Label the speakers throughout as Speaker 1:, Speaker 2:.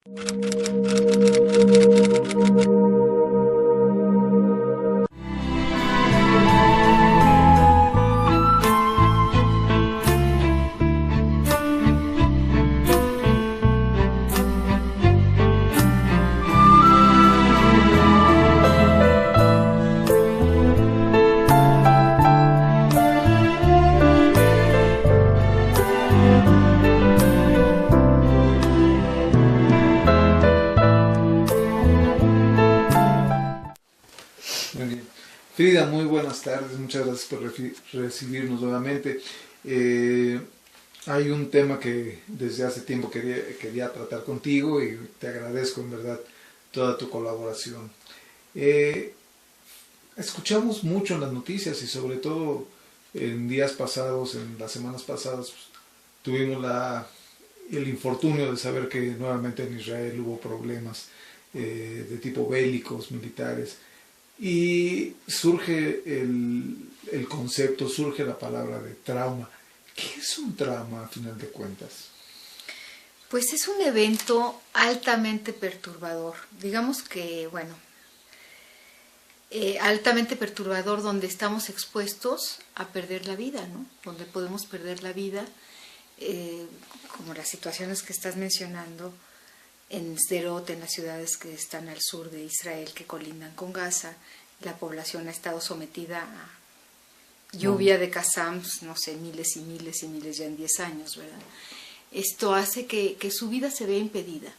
Speaker 1: Muy bien. Frida, muy buenas tardes, muchas gracias por recibirnos nuevamente. Hay un tema que desde hace tiempo quería tratar contigo y te agradezco en verdad toda tu colaboración. Escuchamos mucho en las noticias y sobre todo en días pasados, en las semanas pasadas, pues, tuvimos el infortunio de saber que nuevamente en Israel hubo problemas de tipo bélicos, militares. Y surge el concepto, surge la palabra de trauma. ¿Qué es un trauma a final de cuentas?
Speaker 2: Pues es un evento altamente perturbador. Digamos que, altamente perturbador donde estamos expuestos a perder la vida, ¿no? Donde podemos perder la vida, como las situaciones que estás mencionando, en Sderot, en las ciudades que están al sur de Israel, que colindan con Gaza. La población ha estado sometida a lluvia de Qassams, no sé, miles y miles y miles ya en 10 años, ¿verdad? Esto hace que su vida se vea impedida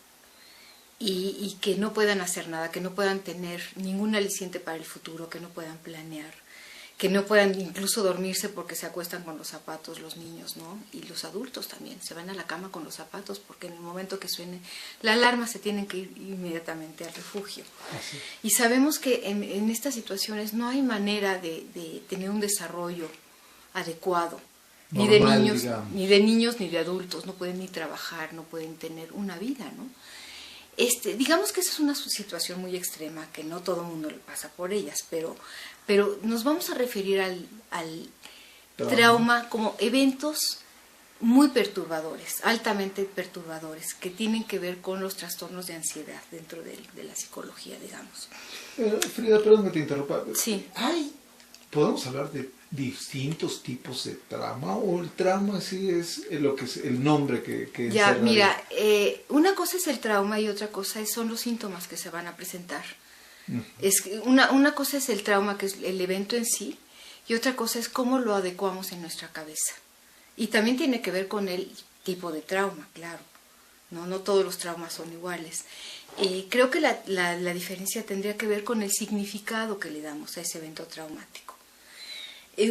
Speaker 2: y que no puedan hacer nada, que no puedan tener ningún aliciente para el futuro, que no puedan planear, que no puedan incluso dormirse porque se acuestan con los zapatos los niños, ¿no? Y los adultos también, se van a la cama con los zapatos porque en el momento que suene la alarma se tienen que ir inmediatamente al refugio.
Speaker 1: Así.
Speaker 2: Y sabemos que en estas situaciones no hay manera de tener un desarrollo adecuado,
Speaker 1: Normal,
Speaker 2: ni de niños ni de adultos, no pueden ni trabajar, no pueden tener una vida, ¿no? Digamos que esa es una situación muy extrema, que no todo el mundo le pasa por ellas, pero nos vamos a referir al trauma como eventos muy perturbadores, altamente perturbadores, que tienen que ver con los trastornos de ansiedad dentro de la psicología, digamos.
Speaker 1: Frida, perdón que te interrumpa.
Speaker 2: Sí.
Speaker 1: ¿Podemos hablar de distintos tipos de trauma o el trauma sí es lo que es el nombre que
Speaker 2: ya, mira, una cosa es el trauma y otra cosa son los síntomas que se van a presentar. Una cosa es el trauma, que es el evento en sí, y otra cosa es cómo lo adecuamos en nuestra cabeza. Y también tiene que ver con el tipo de trauma, claro. No todos los traumas son iguales. Creo que la diferencia tendría que ver con el significado que le damos a ese evento traumático.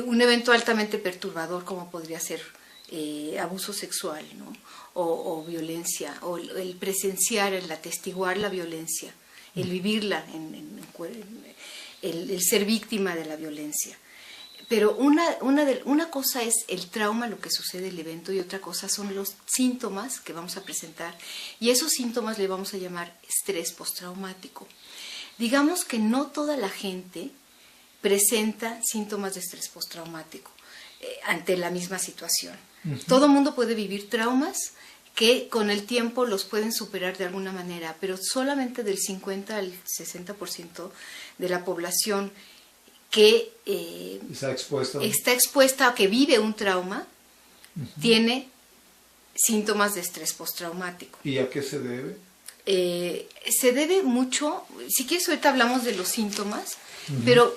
Speaker 2: Un evento altamente perturbador como podría ser abuso sexual, ¿no? o violencia, o el presenciar, el atestiguar la violencia, el vivirla, el ser víctima de la violencia. Pero una cosa es el trauma, lo que sucede el evento, y otra cosa son los síntomas que vamos a presentar, y esos síntomas le vamos a llamar estrés postraumático. Digamos que no toda la gente presenta síntomas de estrés postraumático ante la misma situación. Todo el mundo puede vivir traumas que con el tiempo los pueden superar de alguna manera, pero solamente del 50 al 60% de la población que está expuesta a que vive un trauma, tiene síntomas de estrés postraumático.
Speaker 1: ¿Y a qué se debe?
Speaker 2: Se debe mucho, si quieres ahorita hablamos de los síntomas,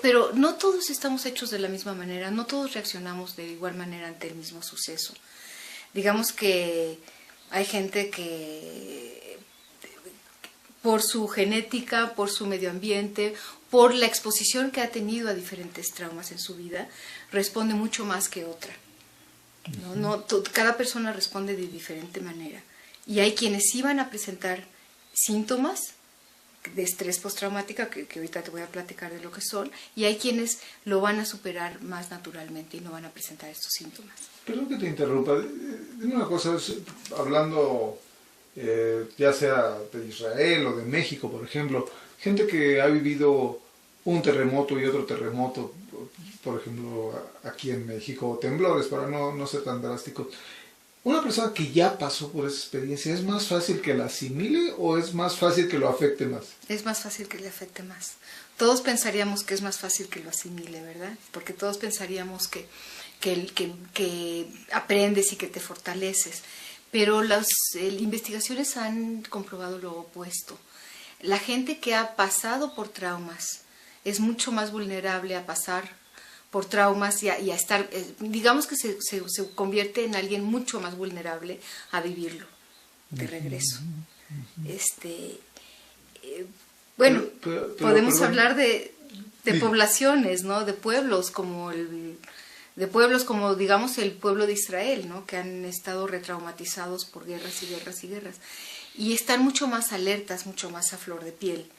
Speaker 2: pero no todos estamos hechos de la misma manera, no todos reaccionamos de igual manera ante el mismo suceso. Digamos que hay gente que por su genética, por su medio ambiente, por la exposición que ha tenido a diferentes traumas en su vida, responde mucho más que otra. Cada persona responde de diferente manera. Y hay quienes sí van a presentar síntomas de estrés postraumática, que ahorita te voy a platicar de lo que son, y hay quienes lo van a superar más naturalmente y no van a presentar estos síntomas.
Speaker 1: Perdón que te interrumpa. Dime una cosa, hablando ya sea de Israel o de México, por ejemplo, gente que ha vivido un terremoto y otro terremoto, por ejemplo, aquí en México, temblores, para no ser tan drástico. una persona que ya pasó por esa experiencia, ¿es más fácil que la asimile o es más fácil que lo afecte más?
Speaker 2: Es más fácil que le afecte más. Todos pensaríamos que es más fácil que lo asimile, ¿verdad? Porque todos pensaríamos que aprendes y que te fortaleces. Pero las investigaciones han comprobado lo opuesto. La gente que ha pasado por traumas es mucho más vulnerable a pasar por traumas y a estar, digamos que se convierte en alguien mucho más vulnerable a vivirlo de regreso. Bueno, pero, podemos hablar de poblaciones, ¿no? De pueblos como digamos el pueblo de Israel, ¿no? Que han estado retraumatizados por guerras y guerras y guerras y están mucho más alertas, mucho más a flor de piel.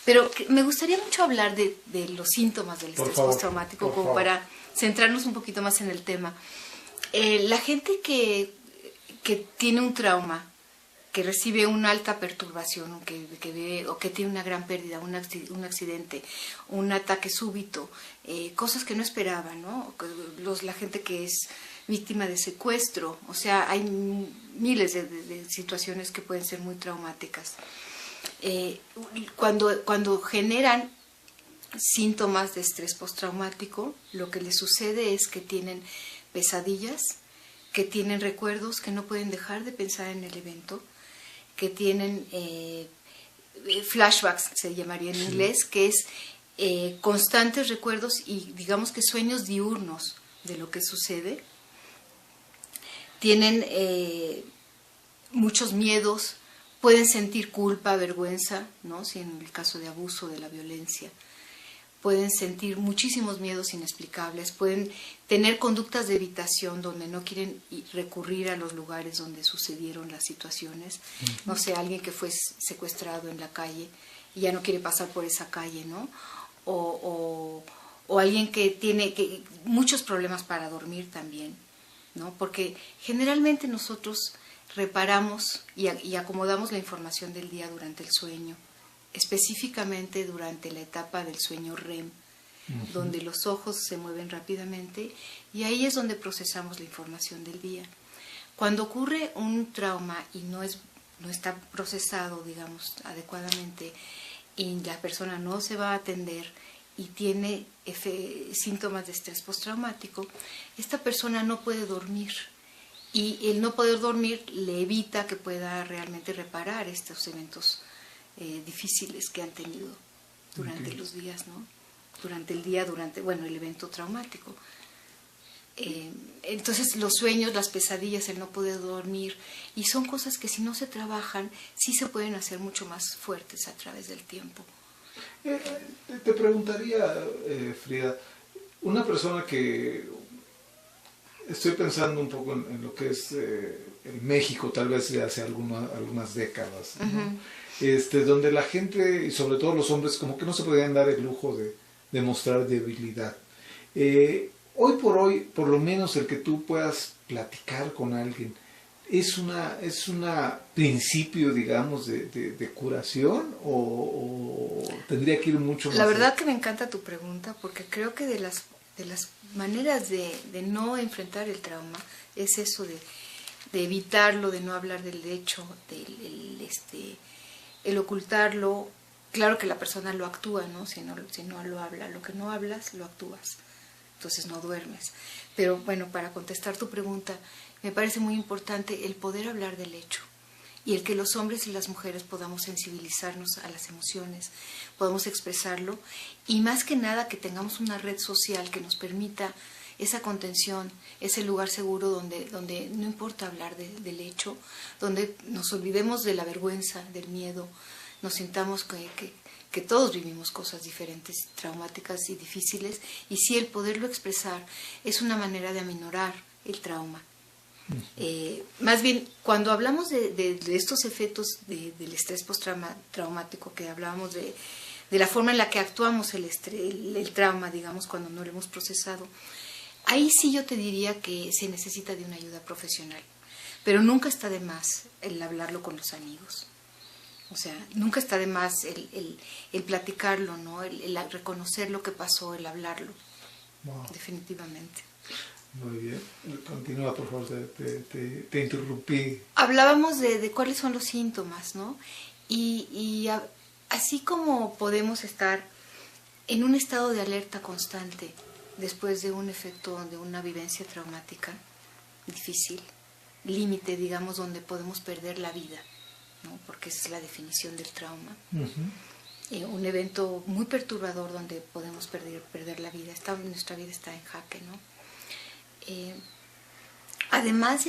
Speaker 2: Pero me gustaría mucho hablar de los síntomas del estrés postraumático, como para centrarnos un poquito más en el tema. La gente que tiene un trauma, que recibe una alta perturbación, o que tiene una gran pérdida, un accidente, un ataque súbito, cosas que no esperaba, ¿no? La gente que es víctima de secuestro, o sea, hay miles de situaciones que pueden ser muy traumáticas. Cuando generan síntomas de estrés postraumático, lo que les sucede es que tienen pesadillas, que tienen recuerdos que no pueden dejar de pensar en el evento, que tienen flashbacks, se llamaría en inglés, que es constantes recuerdos y digamos que sueños diurnos de lo que sucede. Tienen muchos miedos, pueden sentir culpa, vergüenza, ¿no? Si en el caso de abuso, de la violencia. Pueden sentir muchísimos miedos inexplicables, pueden tener conductas de evitación donde no quieren recurrir a los lugares donde sucedieron las situaciones. No sé, alguien que fue secuestrado en la calle y ya no quiere pasar por esa calle, ¿no? O alguien que tiene muchos problemas para dormir también, ¿no? Porque generalmente nosotros reparamos y acomodamos la información del día durante el sueño, específicamente durante la etapa del sueño REM, donde los ojos se mueven rápidamente y ahí es donde procesamos la información del día. Cuando ocurre un trauma y no está procesado, digamos, adecuadamente y la persona no se va a atender y tiene síntomas de estrés postraumático, esta persona no puede dormir. Y el no poder dormir le evita que pueda realmente reparar estos eventos difíciles que han tenido durante los días, ¿no? Durante el día, el evento traumático. Entonces los sueños, las pesadillas, el no poder dormir, y son cosas que si no se trabajan, sí se pueden hacer mucho más fuertes a través del tiempo.
Speaker 1: Te preguntaría, Frida, una persona que... Estoy pensando un poco en lo que es en México, tal vez de hace algunas décadas, ¿no? Donde la gente, y sobre todo los hombres, como que no se podían dar el lujo de mostrar debilidad. Hoy por hoy, por lo menos el que tú puedas platicar con alguien, ¿es una principio, digamos, de curación o tendría que ir mucho más?
Speaker 2: La verdad que me encanta tu pregunta, porque creo que de las maneras de no enfrentar el trauma es eso de evitarlo, de no hablar del hecho, el ocultarlo. Claro que la persona lo actúa, ¿no? Si no lo habla, lo que no hablas, lo actúas. Entonces no duermes. Pero bueno, para contestar tu pregunta, me parece muy importante el poder hablar del hecho y el que los hombres y las mujeres podamos sensibilizarnos a las emociones, podamos expresarlo y más que nada que tengamos una red social que nos permita esa contención, ese lugar seguro donde no importa hablar del hecho, donde nos olvidemos de la vergüenza, del miedo, nos sintamos que todos vivimos cosas diferentes, traumáticas y difíciles, y sí el poderlo expresar es una manera de aminorar el trauma. Más bien, cuando hablamos de estos efectos del estrés postraumático, que hablábamos de la forma en la que actuamos el trauma, digamos, cuando no lo hemos procesado, ahí sí yo te diría que se necesita de una ayuda profesional, pero nunca está de más el hablarlo con los amigos. O sea, nunca está de más el platicarlo, ¿no? El reconocer lo que pasó, el hablarlo.
Speaker 1: Wow.
Speaker 2: Definitivamente.
Speaker 1: Muy bien. Continúa, por favor, te interrumpí.
Speaker 2: Hablábamos de cuáles son los síntomas, ¿no? Así como podemos estar en un estado de alerta constante después de un efecto, de una vivencia traumática difícil, límite, digamos, donde podemos perder la vida, ¿no? Porque esa es la definición del trauma. Un evento muy perturbador donde podemos perder la vida, nuestra vida está en jaque, ¿no? Además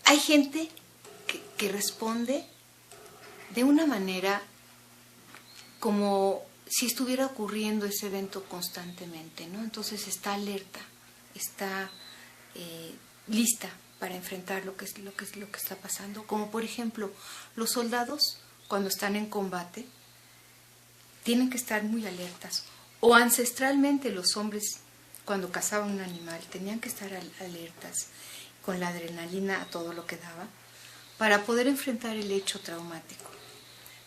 Speaker 2: hay gente que responde de una manera como si estuviera ocurriendo ese evento constantemente, ¿no? Entonces está alerta, está lista para enfrentar lo que está pasando. Como por ejemplo, los soldados cuando están en combate tienen que estar muy alertas. O ancestralmente los hombres cuando cazaban un animal tenían que estar alertas con la adrenalina a todo lo que daba para poder enfrentar el hecho traumático.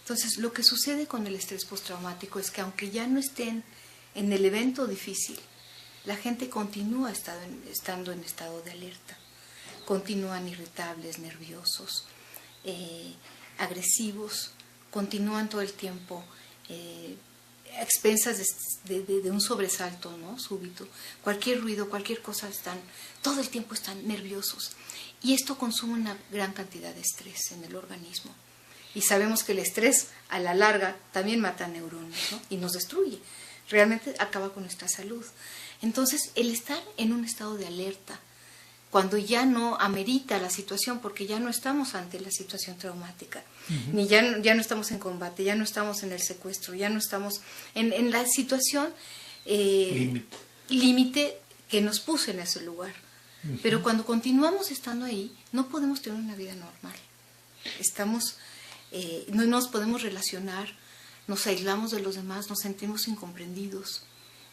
Speaker 2: Entonces, lo que sucede con el estrés postraumático es que aunque ya no estén en el evento difícil, la gente continúa estando en estado de alerta. Continúan irritables, nerviosos, agresivos, continúan todo el tiempo a expensas de un sobresalto, ¿no? Súbito. Cualquier ruido, cualquier cosa, todo el tiempo están nerviosos. Y esto consume una gran cantidad de estrés en el organismo. Y sabemos que el estrés, a la larga, también mata neuronas, ¿no? Y nos destruye. Realmente acaba con nuestra salud. Entonces, el estar en un estado de alerta, cuando ya no amerita la situación, porque ya no estamos ante la situación traumática, ni ya no estamos en combate, ya no estamos en el secuestro, ya no estamos en la situación límite que nos puso en ese lugar. Pero cuando continuamos estando ahí, no podemos tener una vida normal. No nos podemos relacionar, nos aislamos de los demás, nos sentimos incomprendidos,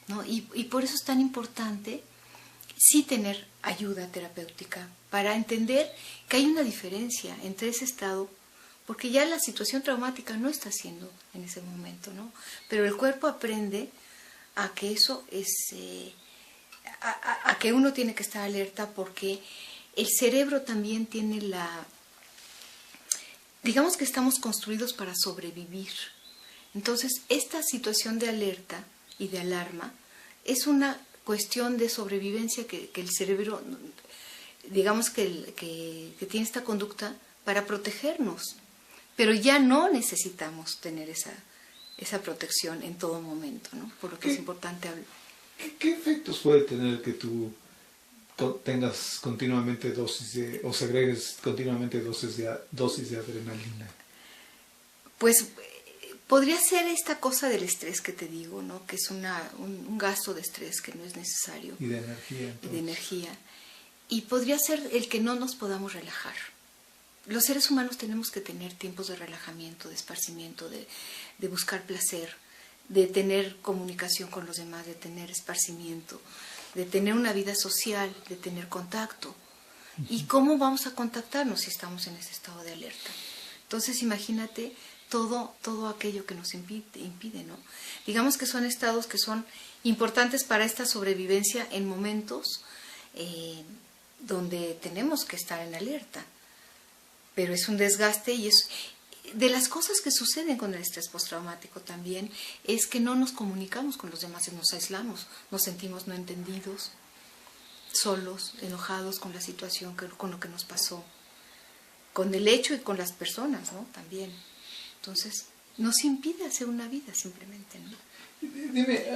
Speaker 2: ¿no? Y por eso es tan importante sí tener ayuda terapéutica para entender que hay una diferencia entre ese estado, porque ya la situación traumática no está siendo en ese momento, ¿no? Pero el cuerpo aprende a que eso es, a que uno tiene que estar alerta, porque el cerebro también tiene digamos que estamos construidos para sobrevivir. Entonces, esta situación de alerta y de alarma es una cuestión de sobrevivencia que el cerebro, digamos que tiene esta conducta para protegernos, pero ya no necesitamos tener esa protección en todo momento, ¿no? Por lo que es importante hablar.
Speaker 1: ¿Qué efectos puede tener que tú tengas continuamente o segregues continuamente dosis de adrenalina?
Speaker 2: Pues podría ser esta cosa del estrés que te digo, ¿no? Que es un gasto de estrés que no es necesario.
Speaker 1: Y de energía. Entonces.
Speaker 2: Y de energía. Y podría ser el que no nos podamos relajar. Los seres humanos tenemos que tener tiempos de relajamiento, de esparcimiento, de buscar placer, de tener comunicación con los demás, de tener esparcimiento, de tener una vida social, de tener contacto. ¿Y cómo vamos a contactarnos si estamos en ese estado de alerta? Entonces, imagínate todo aquello que nos impide, ¿no? Digamos que son estados que son importantes para esta sobrevivencia en momentos donde tenemos que estar en alerta. Pero es un desgaste y es... De las cosas que suceden con el estrés postraumático también es que no nos comunicamos con los demás, nos aislamos, nos sentimos no entendidos, solos, enojados con la situación, con lo que nos pasó, con el hecho y con las personas, ¿no? También. Entonces, nos impide hacer una vida simplemente, ¿no?
Speaker 1: Dime,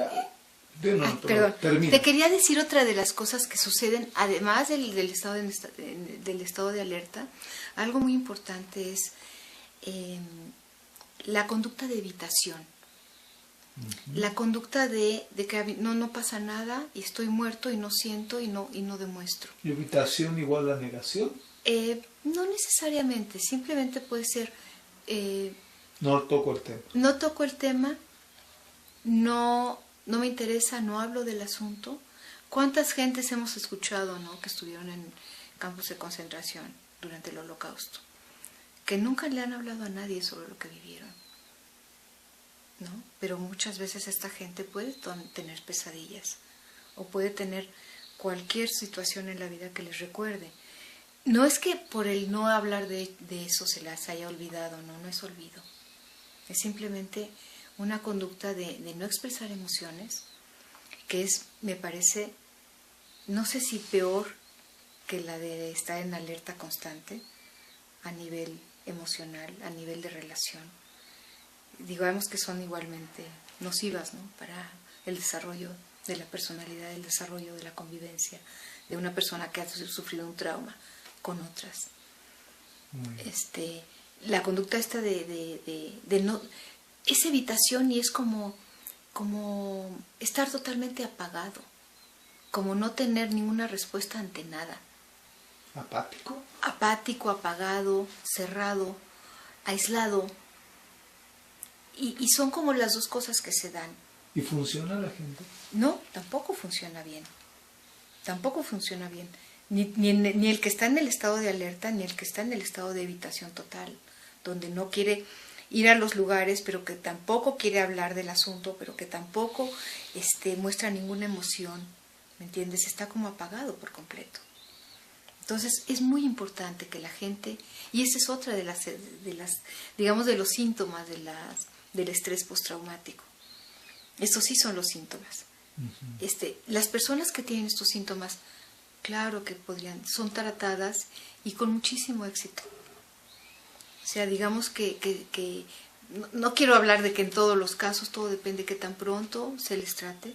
Speaker 2: perdón,
Speaker 1: termina.
Speaker 2: Te quería decir otra de las cosas que suceden, además del estado de alerta. Algo muy importante es la conducta de evitación. La conducta de que no pasa nada y estoy muerto y no siento y no demuestro.
Speaker 1: ¿Y evitación igual a negación?
Speaker 2: No necesariamente, simplemente puede ser...
Speaker 1: no toco el tema.
Speaker 2: No toco el tema, no me interesa, no hablo del asunto. ¿Cuántas gentes hemos escuchado, ¿no?, que estuvieron en campos de concentración durante el Holocausto, que nunca le han hablado a nadie sobre lo que vivieron, ¿no? Pero muchas veces esta gente puede tener pesadillas o puede tener cualquier situación en la vida que les recuerde. No es que por el no hablar de eso se las haya olvidado, no es olvido. Es simplemente una conducta de no expresar emociones, que es, me parece, no sé si peor que la de estar en alerta constante a nivel emocional, a nivel de relación. Digamos que son igualmente nocivas, ¿no?, para el desarrollo de la personalidad, el desarrollo de la convivencia de una persona que ha sufrido un trauma con otras. La conducta esta de no, es evitación y es como estar totalmente apagado, como no tener ninguna respuesta ante nada.
Speaker 1: ¿Apático?
Speaker 2: Apático, apagado, cerrado, aislado. Y son como las dos cosas que se dan.
Speaker 1: ¿Y funciona la gente?
Speaker 2: No, tampoco funciona bien. Tampoco funciona bien. Ni el que está en el estado de alerta, ni el que está en el estado de evitación total, donde no quiere ir a los lugares, pero que tampoco quiere hablar del asunto, pero que tampoco muestra ninguna emoción, ¿me entiendes? Está como apagado por completo. Entonces es muy importante que la gente, y esa es otra de las digamos, de los síntomas del estrés postraumático. Estos sí son los síntomas. Uh-huh. Las personas que tienen estos síntomas, claro que son tratadas y con muchísimo éxito. O sea, digamos que no quiero hablar de que en todos los casos, todo depende de qué tan pronto se les trate,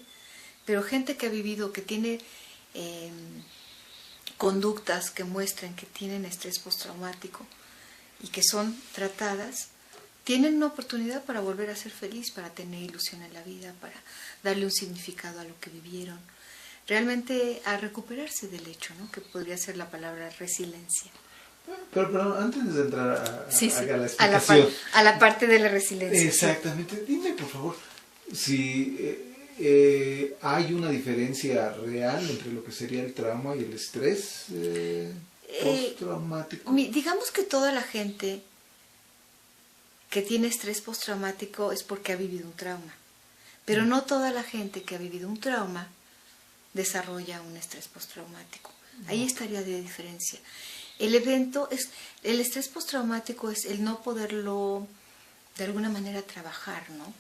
Speaker 2: pero gente que ha vivido, que tiene conductas que muestran que tienen estrés postraumático y que son tratadas, tienen una oportunidad para volver a ser feliz, para tener ilusión en la vida, para darle un significado a lo que vivieron, realmente a recuperarse del hecho, ¿no?, que podría ser la palabra resiliencia.
Speaker 1: Pero antes de entrar a la explicación,
Speaker 2: a la parte de la resiliencia.
Speaker 1: Exactamente. Sí. Dime, por favor, si hay una diferencia real entre lo que sería el trauma y el estrés postraumático.
Speaker 2: Digamos que toda la gente que tiene estrés postraumático es porque ha vivido un trauma, pero no toda la gente que ha vivido un trauma desarrolla un estrés postraumático. Ahí estaría la diferencia. El estrés postraumático es el no poderlo de alguna manera trabajar, ¿no?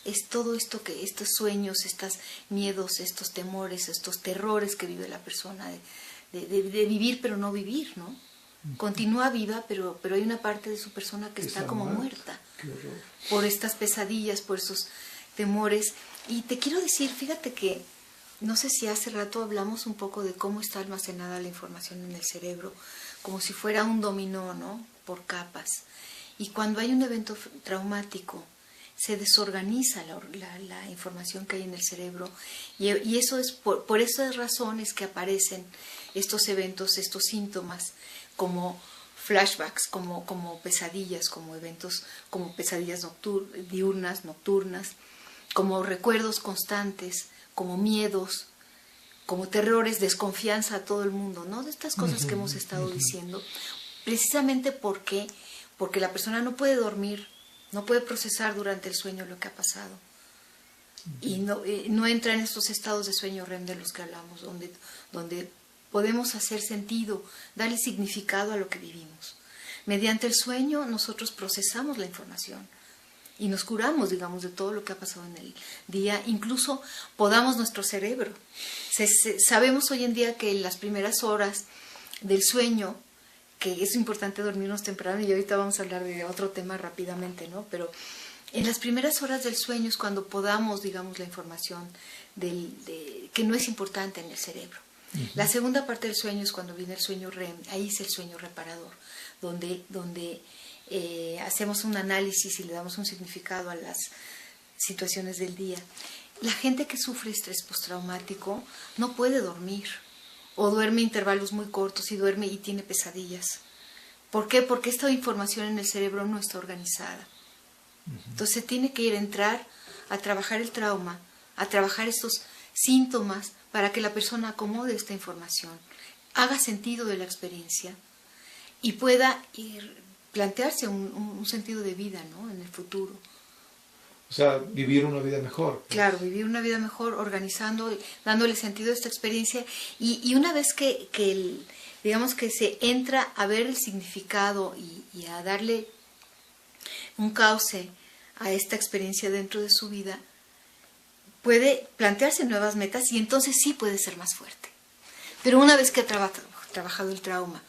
Speaker 2: Es todo esto estos sueños, estos miedos, estos temores, estos terrores que vive la persona de vivir pero no vivir, ¿no? Continúa viva, pero hay una parte de su persona que está como muerta por estas pesadillas, por esos temores. Y te quiero decir, fíjate que no sé si hace rato hablamos un poco de cómo está almacenada la información en el cerebro, como si fuera un dominó, ¿no?, por capas. Y cuando hay un evento traumático, se desorganiza la información que hay en el cerebro. Y eso es por esas razones que aparecen estos eventos, estos síntomas, como flashbacks, como pesadillas, como eventos, como pesadillas diurnas, nocturnas, como recuerdos constantes, como miedos, como terrores, desconfianza a todo el mundo, ¿no? De estas cosas que hemos estado diciendo, precisamente porque la persona no puede dormir, no puede procesar durante el sueño lo que ha pasado. Y no entra en estos estados de sueño REM de los que hablamos, donde podemos hacer sentido, darle significado a lo que vivimos. Mediante el sueño nosotros procesamos la información y nos curamos, digamos, de todo lo que ha pasado en el día, incluso podamos nuestro cerebro. Sabemos hoy en día que en las primeras horas del sueño, que es importante dormirnos temprano, y ahorita vamos a hablar de otro tema rápidamente, ¿no? Pero en las primeras horas del sueño es cuando podamos, digamos, la información que no es importante en el cerebro. Uh-huh. La segunda parte del sueño es cuando viene el sueño REM, ahí es el sueño reparador, donde hacemos un análisis y le damos un significado a las situaciones del día. La gente que sufre estrés postraumático no puede dormir, o duerme intervalos muy cortos y tiene pesadillas. ¿Por qué? Porque esta información en el cerebro no está organizada. Uh-huh. Entonces tiene que entrar a trabajar el trauma, a trabajar estos síntomas para que la persona acomode esta información, haga sentido de la experiencia y pueda plantearse un sentido de vida, ¿no?, en el futuro.
Speaker 1: O sea, vivir una vida mejor.
Speaker 2: Claro, vivir una vida mejor, organizando, dándole sentido a esta experiencia. Y una vez digamos que se entra a ver el significado y a darle un cauce a esta experiencia dentro de su vida, puede plantearse nuevas metas y entonces sí puede ser más fuerte. Pero una vez que ha trabajado el trauma,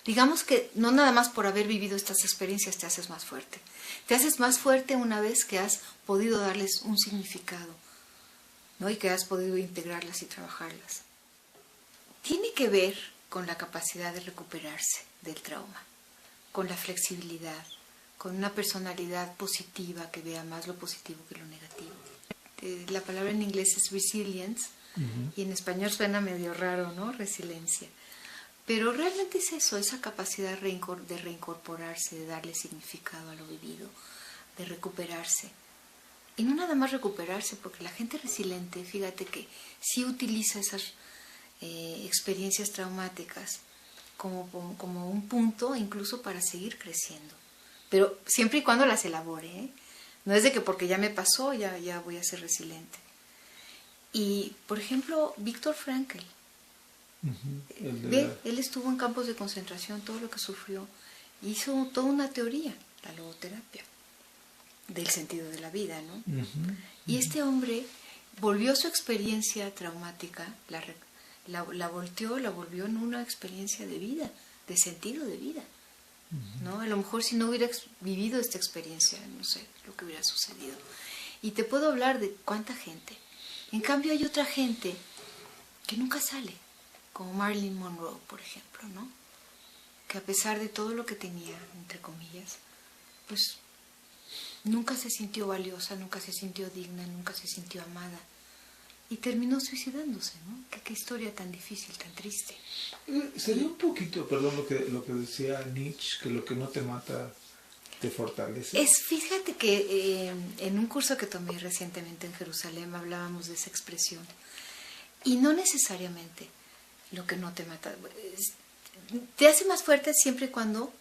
Speaker 2: digamos que no nada más por haber vivido estas experiencias te haces más fuerte. Te haces más fuerte una vez que has podido darles un significado, ¿no? Y que has podido integrarlas y trabajarlas. Tiene que ver con la capacidad de recuperarse del trauma, con la flexibilidad, con una personalidad positiva que vea más lo positivo que lo negativo. La palabra en inglés es resilience, y en español suena medio raro, ¿no? Resiliencia. Pero realmente es eso, esa capacidad de reincorporarse, de darle significado a lo vivido, de recuperarse. Y no nada más recuperarse, porque la gente resiliente, fíjate que sí utiliza esas experiencias traumáticas como un punto incluso para seguir creciendo. Pero siempre y cuando las elabore, ¿eh? No es de que porque ya me pasó, ya voy a ser resiliente. Y, por ejemplo, Viktor Frankl, él estuvo en campos de concentración, todo lo que sufrió, hizo toda una teoría, la logoterapia, del sentido de la vida, ¿no? Y este hombre volvió su experiencia traumática, la volvió en una experiencia de vida, de sentido de vida, ¿no? A lo mejor si no hubiera vivido esta experiencia, no sé lo que hubiera sucedido. Y te puedo hablar de cuánta gente. En cambio hay otra gente que nunca sale, como Marilyn Monroe, por ejemplo, ¿no? Que a pesar de todo lo que tenía, entre comillas, pues nunca se sintió valiosa, nunca se sintió digna, nunca se sintió amada. Y terminó suicidándose, ¿no? Qué historia tan difícil, tan triste.
Speaker 1: Sería un poquito, perdón, lo que decía Nietzsche, que lo que no te mata te fortalece.
Speaker 2: Fíjate que en un curso que tomé recientemente en Jerusalén hablábamos de esa expresión. Y no necesariamente lo que no te mata. Te hace más fuerte siempre y cuando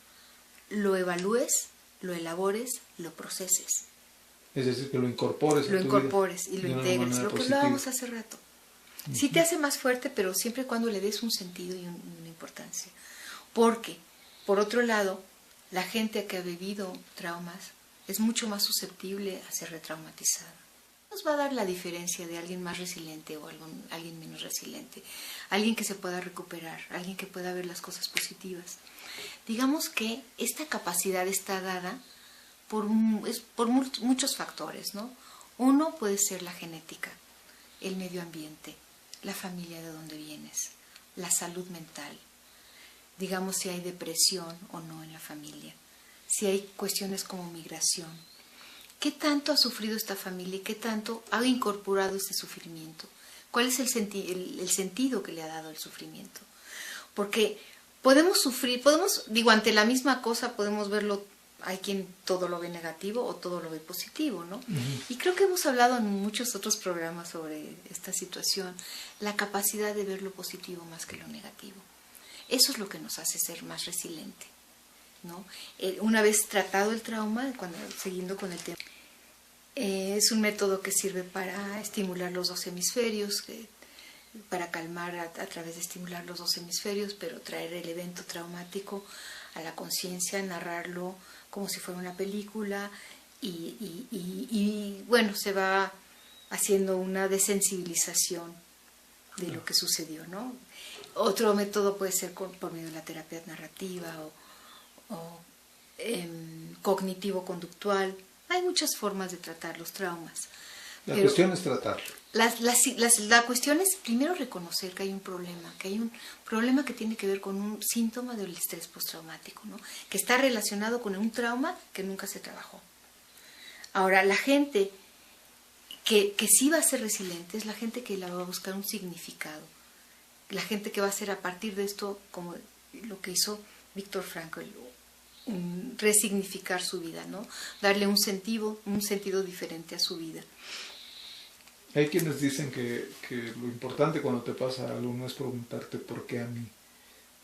Speaker 2: lo evalúes, lo elabores, lo proceses.
Speaker 1: Es decir, que lo incorpores
Speaker 2: y lo integres, lo que hablábamos hace rato. Sí te hace más fuerte, pero siempre y cuando le des un sentido y una importancia. Porque, por otro lado, la gente que ha vivido traumas es mucho más susceptible a ser retraumatizada. Nos va a dar la diferencia de alguien más resiliente o alguien menos resiliente. Alguien que se pueda recuperar, alguien que pueda ver las cosas positivas. Digamos que esta capacidad está dada por muchos factores, ¿no? Uno puede ser la genética, el medio ambiente, la familia de donde vienes, la salud mental, digamos si hay depresión o no en la familia, si hay cuestiones como migración. ¿Qué tanto ha sufrido esta familia y qué tanto ha incorporado este sufrimiento? ¿Cuál es el sentido que le ha dado el sufrimiento? Porque podemos sufrir, ante la misma cosa podemos verlo. Hay quien todo lo ve negativo o todo lo ve positivo, ¿no? Y creo que hemos hablado en muchos otros programas sobre esta situación, la capacidad de ver lo positivo más que lo negativo. Eso es lo que nos hace ser más resiliente, ¿no? Una vez tratado el trauma, siguiendo con el tema, es un método que sirve para estimular los dos hemisferios, para calmar a través de estimular los dos hemisferios, pero traer el evento traumático a la conciencia, narrarlo como si fuera una película y bueno, se va haciendo una desensibilización de lo que sucedió, ¿no? Otro método puede ser por medio de la terapia narrativa o cognitivo-conductual. Hay muchas formas de tratar los traumas.
Speaker 1: La cuestión es tratarlo.
Speaker 2: La cuestión es primero reconocer que hay un problema que tiene que ver con un síntoma del estrés postraumático, ¿no? Que está relacionado con un trauma que nunca se trabajó. Ahora, la gente que sí va a ser resiliente es la gente que la va a buscar un significado. La gente que va a hacer a partir de esto, como lo que hizo Viktor Frankl, resignificar su vida, ¿no? Darle un sentido diferente a su vida.
Speaker 1: Hay quienes dicen que lo importante cuando te pasa algo no es preguntarte por qué a mí,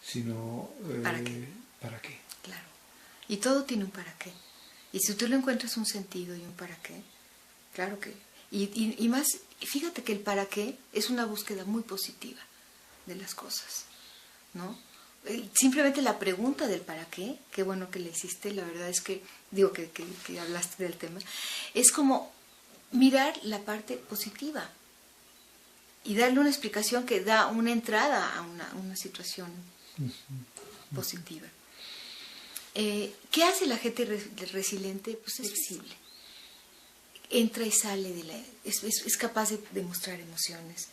Speaker 1: sino
Speaker 2: ¿para qué?
Speaker 1: ¿Para qué?
Speaker 2: Claro. Y todo tiene un para qué. Y si tú le encuentras un sentido y un para qué, claro que. Y más, fíjate que el para qué es una búsqueda muy positiva de las cosas, ¿no? Simplemente la pregunta del para qué bueno que le hiciste, la verdad es que, digo que hablaste del tema, es como mirar la parte positiva y darle una explicación que da una entrada a una situación positiva. ¿Qué hace la gente resiliente? Pues es flexible. Entra y sale es capaz de demostrar emociones.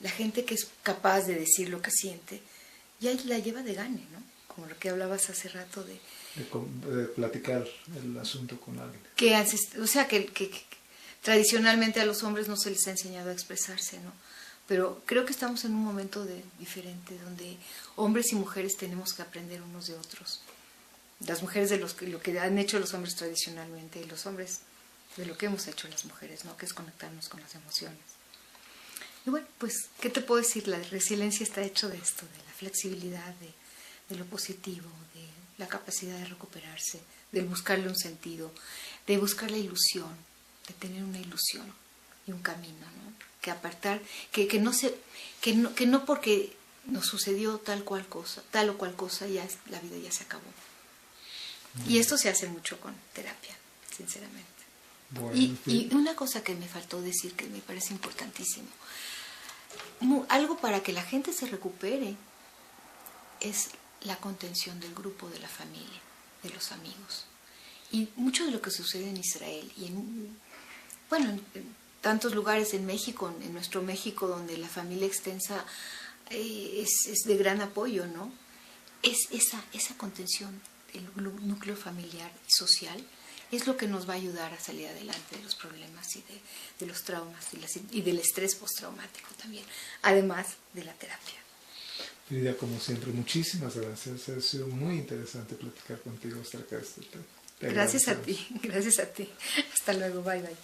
Speaker 2: La gente que es capaz de decir lo que siente, ya la lleva de gane, ¿no? Como lo que hablabas hace rato de
Speaker 1: platicar el asunto con alguien.
Speaker 2: O sea, que tradicionalmente a los hombres no se les ha enseñado a expresarse, ¿no? Pero creo que estamos en un momento diferente, donde hombres y mujeres tenemos que aprender unos de otros. Las mujeres de lo que han hecho los hombres tradicionalmente, y los hombres de lo que hemos hecho las mujeres, ¿no? Que es conectarnos con las emociones. Y bueno, pues, ¿qué te puedo decir? La resiliencia está hecho de esto, de la flexibilidad, de lo positivo, de la capacidad de recuperarse, de buscarle un sentido, de buscar la ilusión, de tener una ilusión y un camino, ¿no? Que apartar, que no porque nos sucedió tal o cual cosa, ya la vida ya se acabó. Y esto se hace mucho con terapia, sinceramente. Bueno, y una cosa que me faltó decir, que me parece importantísimo, algo para que la gente se recupere es la contención del grupo, de la familia, de los amigos. Y mucho de lo que sucede en Israel y en tantos lugares en México, en nuestro México, donde la familia extensa es de gran apoyo, ¿no? Es esa contención del núcleo familiar y social es lo que nos va a ayudar a salir adelante de los problemas y de los traumas y del estrés postraumático también, además de la terapia.
Speaker 1: Frida, como siempre, muchísimas gracias. Ha sido muy interesante platicar contigo acerca de este tema.
Speaker 2: Gracias a ti. Hasta luego. Bye, bye.